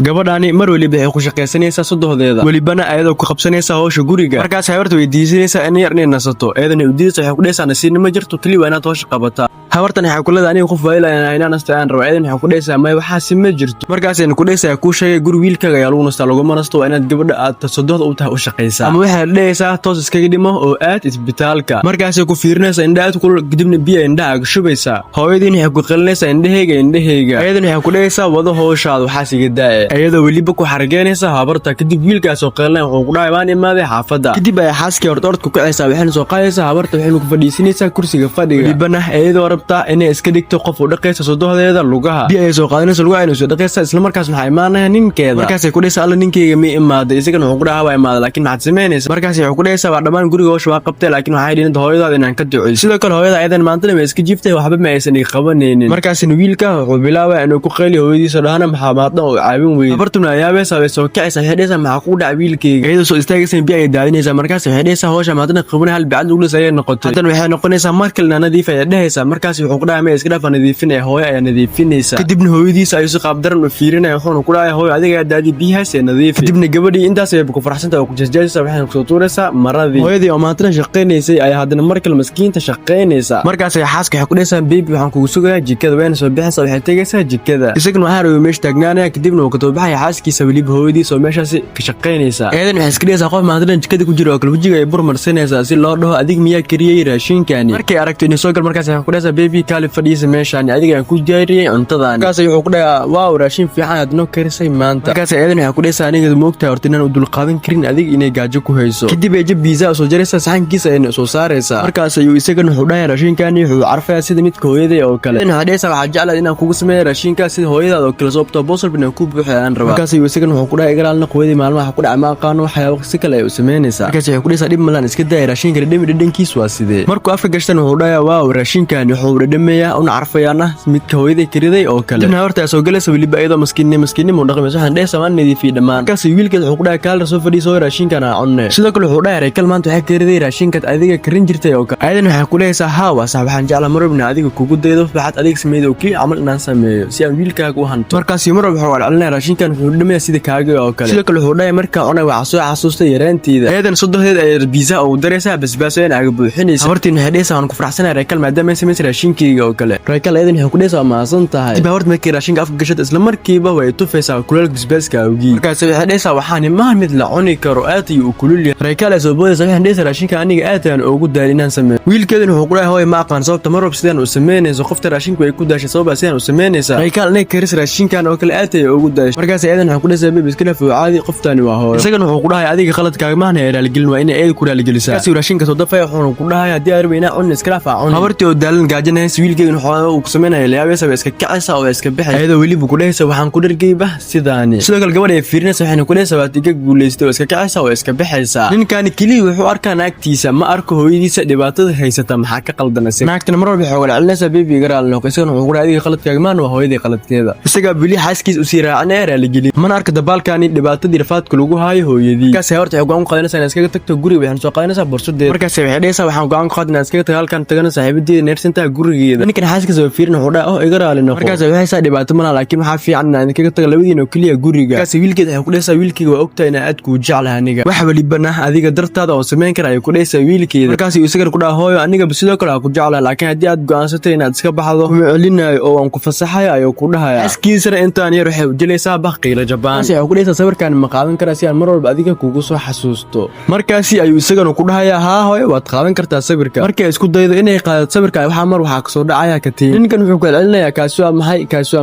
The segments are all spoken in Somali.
gabadhaani mar waliba waxay ku shaqaysanaysaa sodohdeeda walibana ayadoo ku qabsanaysa hawsha guriga markaas habarta way diisanaysaa in yar inay nasato eedana u diidaysa waxay ku dhaysaa nasiinimo jirto kaliya waa inaad hawsha qabataa habartan waxay ku leedahay aniga qof waayilayna inaan nasto aan rabo eedana waxay ku dhaysaa may waxaasi ma jirto markaas ay ku dhaysaa ku sheegay guri wiilkaaga ayaa lagu nastaa laguma nasto waa inaad gabadha aad sodohda u tahay u shaqaysaa ama waxay dhaysaa toos iskaga dhimo oo aad isbitaalka markaas ay ku fiirinaysaa indhaha kulul kadibna biyo indhaha shubaysaa hooyadiina waxay ku qalinaysaa indhahayga ayadana waxay ku dhaysaa wado hawshaada waxaas iga daa ayadoo waliba ku xargeynaysa habarta kadib wiilkaas oo qeelan wuxuu ku dhahay waan imaaday xaafada kadib ay xaaskii ordka ku kacaysaa waxayna soo qaadaysaa habarta waxayna ku fadhiisinaysaa kursiga fadhiga walibana ayadoo rabtaa inay iska dhigto qof u dhaqaysa sodohdeeda lugaha bi ay soo qaadanaysa lugaha inay soo dhaqaysa isla markaas waxay imaanayaan ninkeeda markaas ay ku dhaysaa alla ninkeyga ma imaaday isagana wuxuu ku dhahaa waa imaaday laakiin maxaad samaynaysaa markaas wuxuu ku dhaysaa waa dhammaan guriga hawsha waa qabtay laakiin waxay dhintay hooyadaada inaan ka duceeyo sidoo kale hooyada ayadan maantana ma iska jiiftay waxba ma aysan qabanaynin markaasina wiilka wuxuu bilaabay inuu ku qeyliyo hooyadiisa dhahana maxaamaadna oo caawin weyn habartuna ayaabaysaa way soo kacaysaa waxay dhaysaa maxaa ku dhaca wiilkeyga iyadoo soo istaagaysa biyo ay daadinaysaa markaas waxay dhaysaa hawsha maadana qabanay hal bacad ugu leesayay noqotay hadan waxay noqonaysaa markalna nadiif ay dhahaysaa markaas wuxuu ku dhahay ma iska dhaaf nadiifinay hooyo ayaa nadiifinaysa kadibna hooyadiisa ayuu si qaab daran u fiirinay wuxuu ku dhahay hooyo adiga daadi biyahaas ee nadiif kadibna gabadhii intaas ay ku faraxsantahay oo ku jasjaajaysaa waxay ku soo tuuraysaa maradii hooyadii oo maantana shaqaynaysay ay hadana markal maskiinta shaqaynaysaa markaas ay xaaska waxay ku dhaysaa baby waxaan kugu sugayaa jikada wayna soo bixaysaa waxay tagaysaa jikada isaguna waxaa rabay meesha taagnaanaya kadibna uu ka soo baxaya xaaskiisa waliba hooyadiisa oo meeshaasi ka shaqaynaysaa eedan waxay iska dhaysaa qof maantana jikada ku jira oo kala wajiga ay burmarsanaysaa si loo dhaho adig miyaa kariyay raashinkani markay aragto inay soo gal markaas waxay ku dhaysaa baby kaali fadhiisa meeshaani adiga aan ku diyaariyay cuntadan markaas wuxuu ku dhayaa waaw raashin fiican aad noo karisay maanta markaas eedan waxay ku dhaysaa aniga moogtahay horta inaan u dulqaadan karin adig inay gaajo ku hayso kadib ay jab biisa soo jaraysaa saxankiisa ayna soo saaraysaa markaas ayuu isagana wuxuu dhahay raashinkani wuxuu carfayaa sida midka hooyaday oo kale in hadheesa waxa jecel inaan kugu sameeyo raashinka sida hooyadaada oo kale sababtoo boosol inaan ku buuxay aan rabaa markaas ayuu isagana wuxuu ku dhahay igalaalna hooyadii maalmaha ku dhaca ma aqaano waxyaabo si kale ay u sameynaysaa markaas wuxuu ku dhaysaa dhib malan iska day raashinka dhadhankiisu waa sidee markuu afka gashtan wuxuu dhahay waaw raashinkani wuxuu dhadhameeyaa una carfayaana midka hooyaday kariday oo kale dibna horta soo galaysa waliba iyadoo maskiinnimo dhaqmayso waxaan dhaysaa waan nadiifiyay dhammaan markaas wiilkeed wuxuu ku dhahay kaal soo fadhiiso raashinkana cunne sidoo kale wuxuu dhahay reekal maanta waxay kariday raashinka adiga karin jirtay oo kale ayadan waxay ku leeysaa haawa sax waxaan jeclaa marubna adiga kugu daydo waxaad adiga sameeyay oo kii amal inaan sameeyo si aan wiilkaaga u hanto markaas marub wuxuu walaalnaa raashinkan wuxuu dhameeyaa sida kaaga oo kale sidoo kale wuxuu dhahay marka cunay waxa soo xasuustay yareentiida ayadan sodohdeed ay biisa oo dareysaa basbaas in ay buuxinayso habartiin waxay dhaysaa aan ku faraxsanahay reekal maadaama ay sameeyay raashinkeyga oo kale reekal ayadan waxay ku dhaysaa maasan tahay dib horta markii raashinka afka gashad isla markiiba way tufaysaa kuleel basbaaska awgi markaas waxay dhaysaa waxaan ma mid la cuni karo aad iyo kulul reekal ay soo boodaysaa waxaan dhaysaa raashinka aniga aad aan ugu daalin inaan sameeyo wiilkeeduna wuxuu ku dhahay hooyo ma aqaan sababta marub sidaan u sameynayso qofta raashinku ay ku daashay sabab sidaan u sameynaysaa reekal inay karis raashinkan oo kale aad ay ugu daashay markaas ayadan waxaan ku dhaysaa baby iska dhaaf caadi qoftani waa hooyo isagana wuxuu ku dhahay adiga qaladkaaga maahna ay raalgelin waa inay ku raalgelisaa kaasi raashinka soo dafay wuxuu ku dhahay hadii ay rabeen cun iska dhaaf cun habartii oo daalan gaajanays wiilkeeduna wuxuu ku sameynayay laabeysa iska kacaysa oo iska bixay ayadoo waliba ku dhaysaa waxaan ku dhargeyba sidaani sidoo kale gabadha ay fiirinaysa waxayna ku dhaysaa waad iga guuleystay oo iska kacaysa oo iska bixaysa ninkani kaliya wuxuu arkaa naagtiisa ma arko hooyadiisa dhibaatada haysata maxaa ka qaldanaysa naagtana mar walba xoog celinaysa baby garaal noqo isagana wuxuu ku dhahay adiga qaladkaaga maana waa hooyadii qaladkeeda isaga bili xaaskiis u sii raacanay raaligeli mana arka dabaalkani dhibaatadii rafaadka lagu haayo hooyadii markaas horta waxay go'aan ku qaadanaysaa inay iskaga tagto guriga waxaan soo qaadanaysaa borsadeeda markaas waxay dhaysaa waxaan go'aan ku qaadanaa iskaga tago halkan tagana saaxiibadeeda neersantaa gurigeeda ninkan xaaskiisa oo fiirin wuxuu dhahay iga raali noqo markaas waxay haysaa dhibaato mana laakiin waxaa fiican inaan iskaga tago labadiina oo kaliya guriga markaas wiilkeed waxay ku dhaysaa wiilkeyga waa ogtahay inaan aad kuu jeclahay aniga wax walibana adiga dartaada oo sameyn kara ay ku dhaysaa wiilkeeda markaas isagana ku dhahay hooyo aniga sidoo kale ku jeclahay laakiin haddii aad go'aansatay inaad iska baxdo kuma celinayo oo aan ku fasaxay ayuu ku dhahay askiisana intaan yar waxay u jilaysaa baqiila jabaan waxay ku dhaysaa sawirkan ma qaadan karaa si aan mar walba adiga kugu soo xasuusto markaasi ayuu isagana ku dhahayaa haa hooyo waad qaadan kartaa sawirka markay isku daydo inay qaadato sawirka waxaa ka soo dhacaya katiin ninkan wuxuu ku celinayaa kaasi waa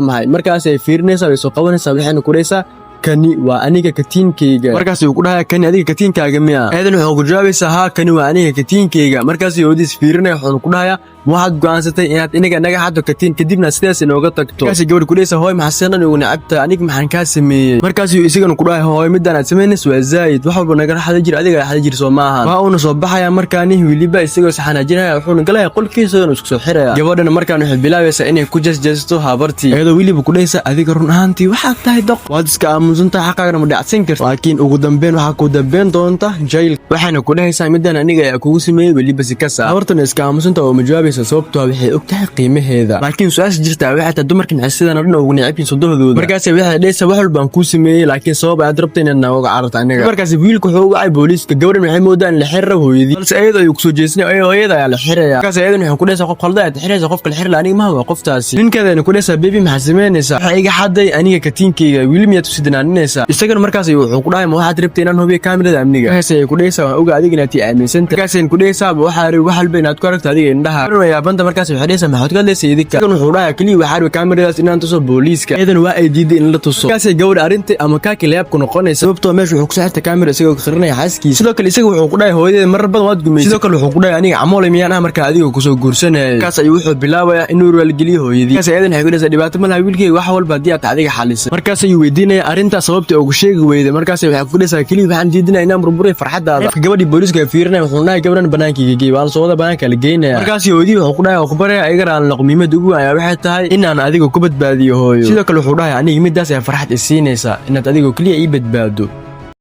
maxay markaas ay fiirinaysaa way soo qabanaysaa waxayna ku dhaysaa kani waa aniga katiinkeyga markaas uu ku dhahay kani adiga katiinkaaga miya eedan wuxuu ku jawaabaysaa haa kani waa aniga katiinkeyga markaas yoodis fiirinaya wuxuu ku dhahayaa waxaad go'aansatay inaad inaga naga xado katiin kadibna sidaas inooga tagto markaas gabadh ku dhaysaa hooy maxaa sidan ugu nacabta aniga maxaan kaa sameeyey markaas uu isagana ku dhahay hooy midaan aad samaynayso waa zaayid wax walba naga xada jir adiga xada jir soo maaha waa uuna soo baxaya markaani wiliba isagoo saxanaajinaya wuxuuna galaya qolkiisa inuu isku soo xiraya gabadhana markaan waxay bilaabaysaa inay ku jasjasto habartii iyadoo wiliba ku dhaysaa adiga run ahaantii waxaad tahay doq waad iska aamusantahay xaqaagana ma dhacsan karta laakiin ugu dambeyn waxaa ku dambeyn doonta jail waxayna ku dhahaysaa midaan aniga ayaa kugu sameeyey wiliba si kasa habartana iska aamusanta oo ma jawaabaysa noqonaysa sababtoo ah waxay og tahay qiimaheeda laakiin su'aasha jirta waxay tahay dumarkan xasidan oo dhan ugu necabin sodohdooda markaas waxay dhaysaa wax walba aan ku sameeyay laakiin sabab aad rabtay inaad uga cararto aniga markaas wiilku wuxuu u wacay booliiska gabadhan waxay moodaan la xiriir hooyadii balse ayada ay ku soo jeesnay hooyada ayaa la xiraya markaas ayadan waxay ku dhaysaa qof qaldan aad xiraysa qofka la xir la aniga ma waa qoftaasi ninkeedana ku dhaysaa baby maxaa sameynaysaa waxa iga xaday aniga katiinkeyga wiil miyaad u sidanaanaysaa isagana markaas wuxuu ku dhahay ma waxaad rabtay inaan hubiyo kaamirada amniga waxaas ay ku dhaysaa waan oga adiga inaad aaminsantahay markaas ay ku dhaysaa waxa ari wax walba inaad ku aragto adiga indhaha waa banta markaas waxay dhaysaa maxaad ka hadlaysaa idinka isagana wuxuu dhahay kaliya waxa ari kaamiradaas inaan tuso booliiska iyadan waa ay diiday in la tuso markaas ay gabadha arinta ama kaaki laab ku noqonaysa sababtoo meesha wuxuu ku saartay kaamira isagoo qirinaya xaaskiisa sidoo kale isaga wuxuu ku dhahay hooyadeed marar badan waad gumeysay sidoo kale wuxuu ku dhahay aniga camoolay miyaan marka adiga ku soo guursanay markaas ay wuxuu bilaabayaa inuu raalgeliyo hooyadii markaas ayadan waxay ku dhaysaa dhibaato ma laha wiilkeyga wax walba haddii aad adiga xalisay markaas ayuu weydiinaya arrinta sababta ugu sheegi weyday markaas waxay ku dhaysaa kaliya waxaan diidinaa inaan burburay farxadaada gabadhii booliiska fiirinaya wuxuu dhahay gabadhan banaankayga geey waa la soo wada banaanka la geynaya markaas hooyadii wuxuu ku dhahay akhbaraya iga raalno muhiimada ugu ayaa waxay tahay inaan adiga ku badbaadiyo hooyo sidoo kale wuxuu dhahay aniga midaas ay farxad isiinaysa inaad adiga kaliya ii badbaado